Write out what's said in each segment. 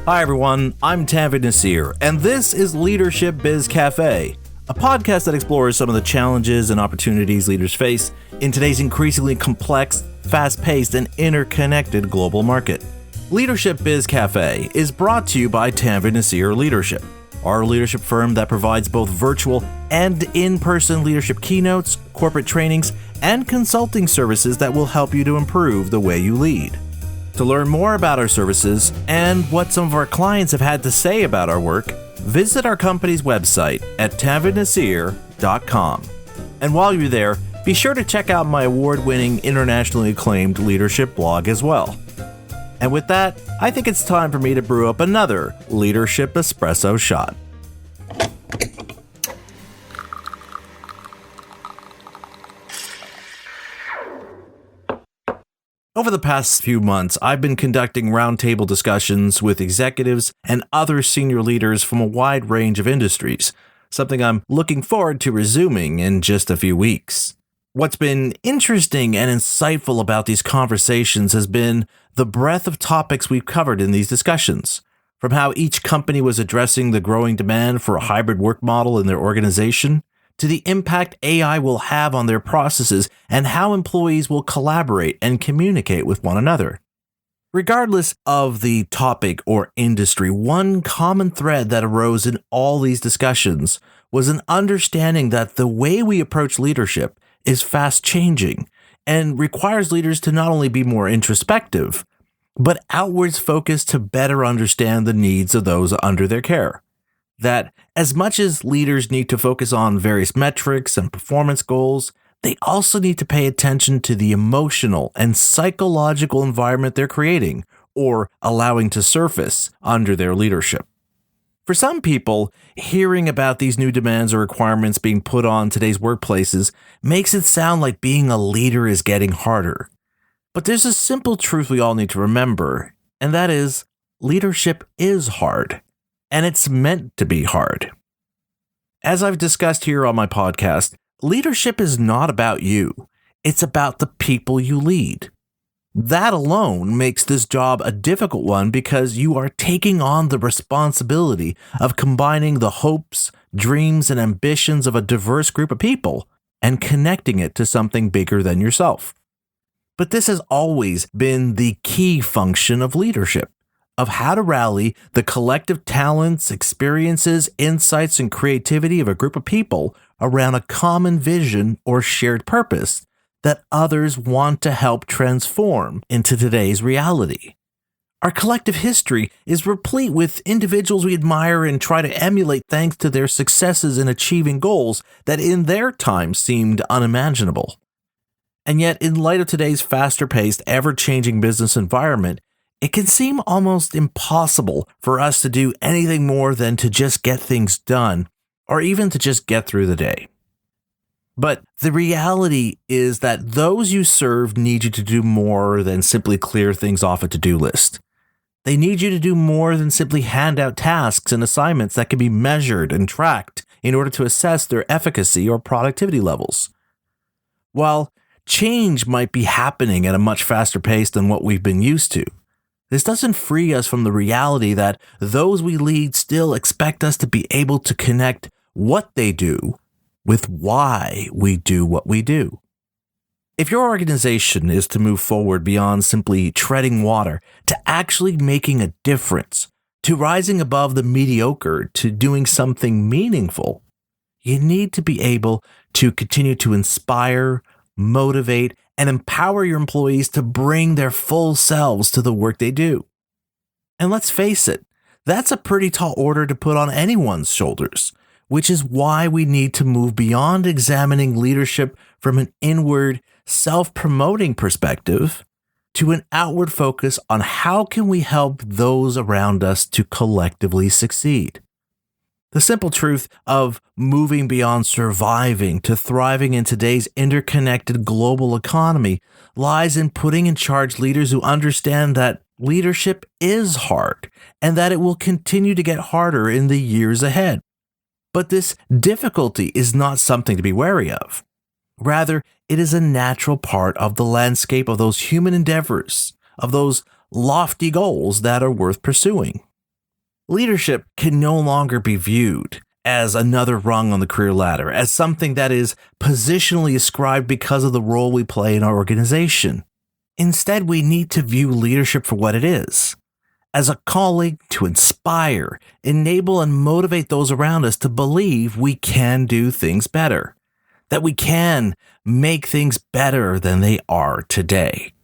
Hi everyone, I'm Tanvi Nasir, and this is Leadership Biz Cafe, a podcast that explores some of the challenges and opportunities leaders face in today's increasingly complex, fast-paced, and interconnected global market. Leadership Biz Cafe is brought to you by Tanvi Nasir Leadership, our leadership firm that provides both virtual and in-person leadership keynotes, corporate trainings, and consulting services that will help you to improve the way you lead. To learn more about our services and what some of our clients have had to say about our work, visit our company's website at tanvinasir.com. And while you're there, be sure to check out my award-winning, internationally acclaimed leadership blog as well. And with that, I think it's time for me to brew up another Leadership Espresso Shot. Over the past few months, I've been conducting roundtable discussions with executives and other senior leaders from a wide range of industries, something I'm looking forward to resuming in just a few weeks. What's been interesting and insightful about these conversations has been the breadth of topics we've covered in these discussions, from how each company was addressing the growing demand for a hybrid work model in their organization, to the impact AI will have on their processes and how employees will collaborate and communicate with one another. Regardless of the topic or industry, one common thread that arose in all these discussions was an understanding that the way we approach leadership is fast changing and requires leaders to not only be more introspective, but outwards focused to better understand the needs of those under their care. That as much as leaders need to focus on various metrics and performance goals, they also need to pay attention to the emotional and psychological environment they're creating or allowing to surface under their leadership. For some people, hearing about these new demands or requirements being put on today's workplaces makes it sound like being a leader is getting harder. But there's a simple truth we all need to remember, and that is, leadership is hard. And it's meant to be hard. As I've discussed here on my podcast, leadership is not about you. It's about the people you lead. That alone makes this job a difficult one because you are taking on the responsibility of combining the hopes, dreams, and ambitions of a diverse group of people and connecting it to something bigger than yourself. But this has always been the key function of leadership, of how to rally the collective talents, experiences, insights, and creativity of a group of people around a common vision or shared purpose that others want to help transform into today's reality. Our collective history is replete with individuals we admire and try to emulate thanks to their successes in achieving goals that in their time seemed unimaginable. And yet, in light of today's faster-paced, ever-changing business environment, it can seem almost impossible for us to do anything more than to just get things done, or even to just get through the day. But the reality is that those you serve need you to do more than simply clear things off a to-do list. They need you to do more than simply hand out tasks and assignments that can be measured and tracked in order to assess their efficacy or productivity levels. While change might be happening at a much faster pace than what we've been used to, this doesn't free us from the reality that those we lead still expect us to be able to connect what they do with why we do what we do. If your organization is to move forward beyond simply treading water to actually making a difference, to rising above the mediocre, to doing something meaningful, you need to be able to continue to inspire, motivate, and empower your employees to bring their full selves to the work they do. And let's face it, that's a pretty tall order to put on anyone's shoulders, which is why we need to move beyond examining leadership from an inward, self-promoting perspective to an outward focus on how can we help those around us to collectively succeed. The simple truth of moving beyond surviving to thriving in today's interconnected global economy lies in putting in charge leaders who understand that leadership is hard and that it will continue to get harder in the years ahead. But this difficulty is not something to be wary of. Rather, it is a natural part of the landscape of those human endeavors, of those lofty goals that are worth pursuing. Leadership can no longer be viewed as another rung on the career ladder, as something that is positionally ascribed because of the role we play in our organization. Instead, we need to view leadership for what it is, as a calling to inspire, enable, and motivate those around us to believe we can do things better, that we can make things better than they are today.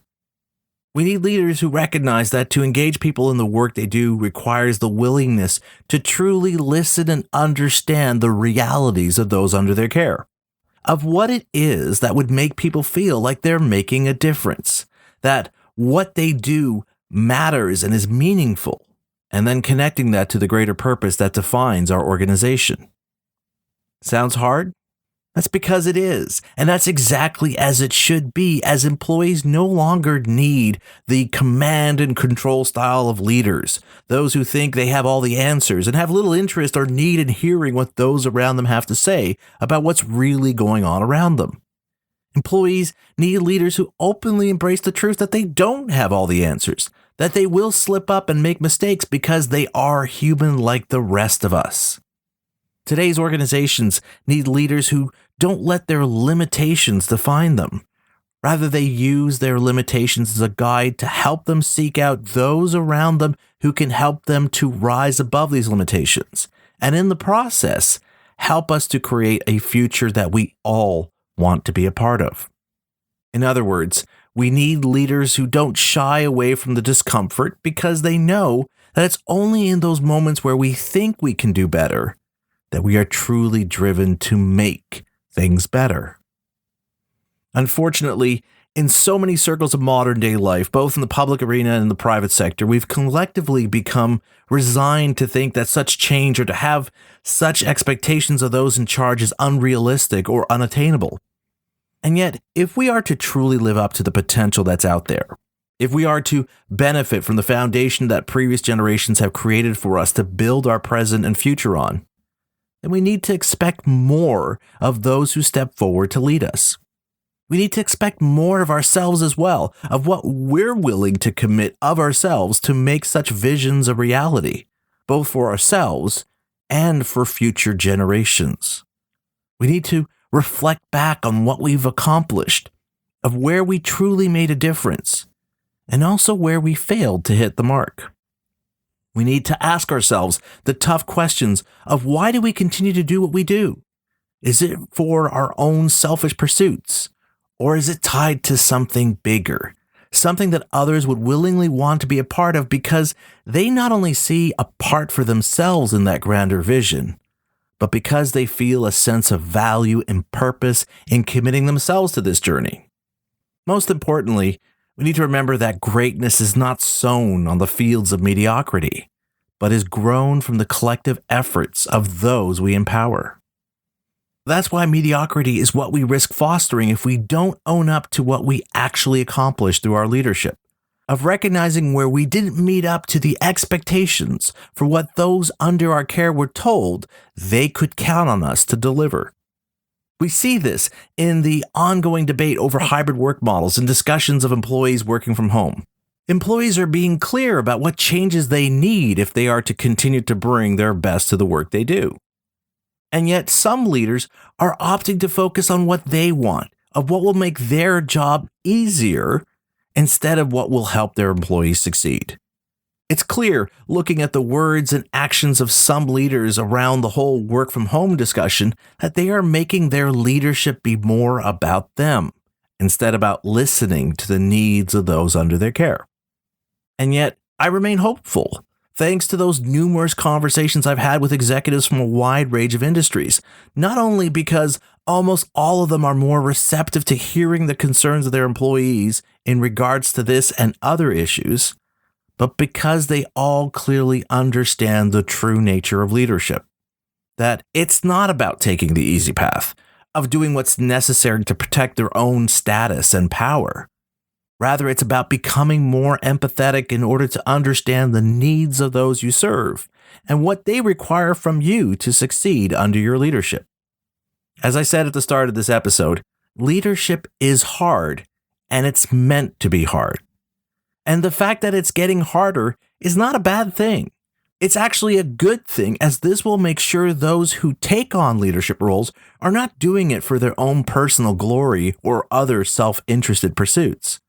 We need leaders who recognize that to engage people in the work they do requires the willingness to truly listen and understand the realities of those under their care, of what it is that would make people feel like they're making a difference, that what they do matters and is meaningful, and then connecting that to the greater purpose that defines our organization. Sounds hard? That's because it is, and that's exactly as it should be, as employees no longer need the command and control style of leaders, those who think they have all the answers and have little interest or need in hearing what those around them have to say about what's really going on around them. Employees need leaders who openly embrace the truth that they don't have all the answers, that they will slip up and make mistakes because they are human like the rest of us. Today's organizations need leaders who don't let their limitations define them. Rather, they use their limitations as a guide to help them seek out those around them who can help them to rise above these limitations, and in the process, help us to create a future that we all want to be a part of. In other words, we need leaders who don't shy away from the discomfort because they know that it's only in those moments where we think we can do better that we are truly driven to make things better. Unfortunately, in so many circles of modern day life, both in the public arena and in the private sector, we've collectively become resigned to think that such change or to have such expectations of those in charge is unrealistic or unattainable. And yet, if we are to truly live up to the potential that's out there, if we are to benefit from the foundation that previous generations have created for us to build our present and future on, then we need to expect more of those who step forward to lead us. We need to expect more of ourselves as well, of what we're willing to commit of ourselves to make such visions a reality, both for ourselves and for future generations. We need to reflect back on what we've accomplished, of where we truly made a difference, and also where we failed to hit the mark. We need to ask ourselves the tough questions of why do we continue to do what we do? Is it for our own selfish pursuits? Or is it tied to something bigger? Something that others would willingly want to be a part of because they not only see a part for themselves in that grander vision, but because they feel a sense of value and purpose in committing themselves to this journey. Most importantly, we need to remember that greatness is not sown on the fields of mediocrity, but is grown from the collective efforts of those we empower. That's why mediocrity is what we risk fostering if we don't own up to what we actually accomplished through our leadership, of recognizing where we didn't meet up to the expectations for what those under our care were told they could count on us to deliver. We see this in the ongoing debate over hybrid work models and discussions of employees working from home. Employees are being clear about what changes they need if they are to continue to bring their best to the work they do. And yet some leaders are opting to focus on what they want, of what will make their job easier, instead of what will help their employees succeed. It's clear, looking at the words and actions of some leaders around the whole work from home discussion, that they are making their leadership be more about them, instead about listening to the needs of those under their care. And yet, I remain hopeful, thanks to those numerous conversations I've had with executives from a wide range of industries, not only because almost all of them are more receptive to hearing the concerns of their employees in regards to this and other issues, but because they all clearly understand the true nature of leadership. That it's not about taking the easy path, of doing what's necessary to protect their own status and power. Rather, it's about becoming more empathetic in order to understand the needs of those you serve and what they require from you to succeed under your leadership. As I said at the start of this episode, leadership is hard, and it's meant to be hard. And the fact that it's getting harder is not a bad thing. It's actually a good thing, as this will make sure those who take on leadership roles are not doing it for their own personal glory or other self-interested pursuits.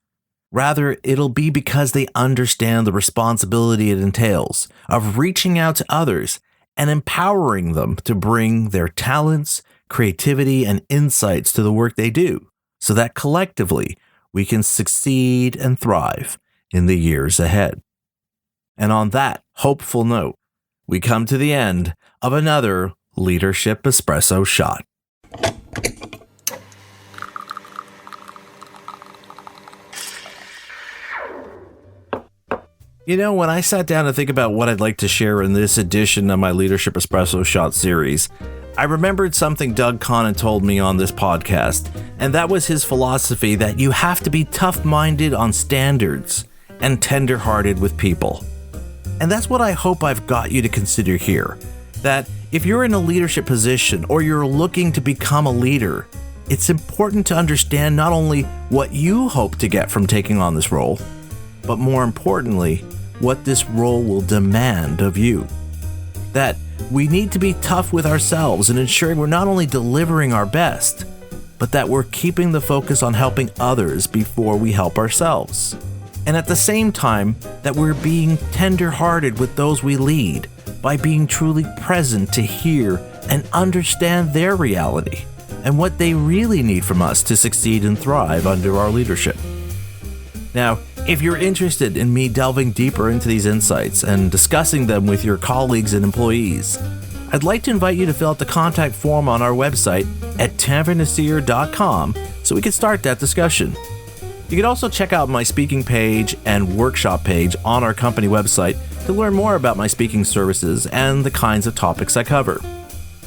Rather, it'll be because they understand the responsibility it entails of reaching out to others and empowering them to bring their talents, creativity, and insights to the work they do, so that collectively we can succeed and thrive in the years ahead. And on that hopeful note, we come to the end of another Leadership Espresso Shot. You know, when I sat down to think about what I'd like to share in this edition of my Leadership Espresso Shot series, I remembered something Doug Conant told me on this podcast, and that was his philosophy that you have to be tough-minded on standards and tender-hearted with people. And that's what I hope I've got you to consider here, that if you're in a leadership position or you're looking to become a leader, it's important to understand not only what you hope to get from taking on this role, but more importantly, what this role will demand of you. That we need to be tough with ourselves and ensuring we're not only delivering our best, but that we're keeping the focus on helping others before we help ourselves. And at the same time, that we're being tender-hearted with those we lead by being truly present to hear and understand their reality and what they really need from us to succeed and thrive under our leadership. Now, if you're interested in me delving deeper into these insights and discussing them with your colleagues and employees, I'd like to invite you to fill out the contact form on our website at tanvernasir.com so we can start that discussion. You can also check out my speaking page and workshop page on our company website to learn more about my speaking services and the kinds of topics I cover.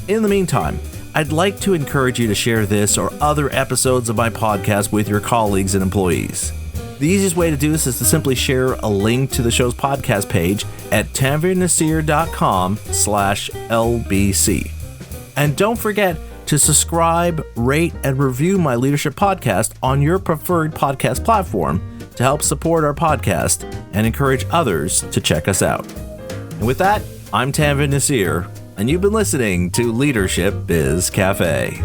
In the meantime, I'd like to encourage you to share this or other episodes of my podcast with your colleagues and employees. The easiest way to do this is to simply share a link to the show's podcast page at tanvernasir.com/LBC. And don't forget to subscribe, rate, and review my leadership podcast on your preferred podcast platform to help support our podcast and encourage others to check us out. And with that, I'm Tanvir Nasir, and you've been listening to Leadership Biz Cafe.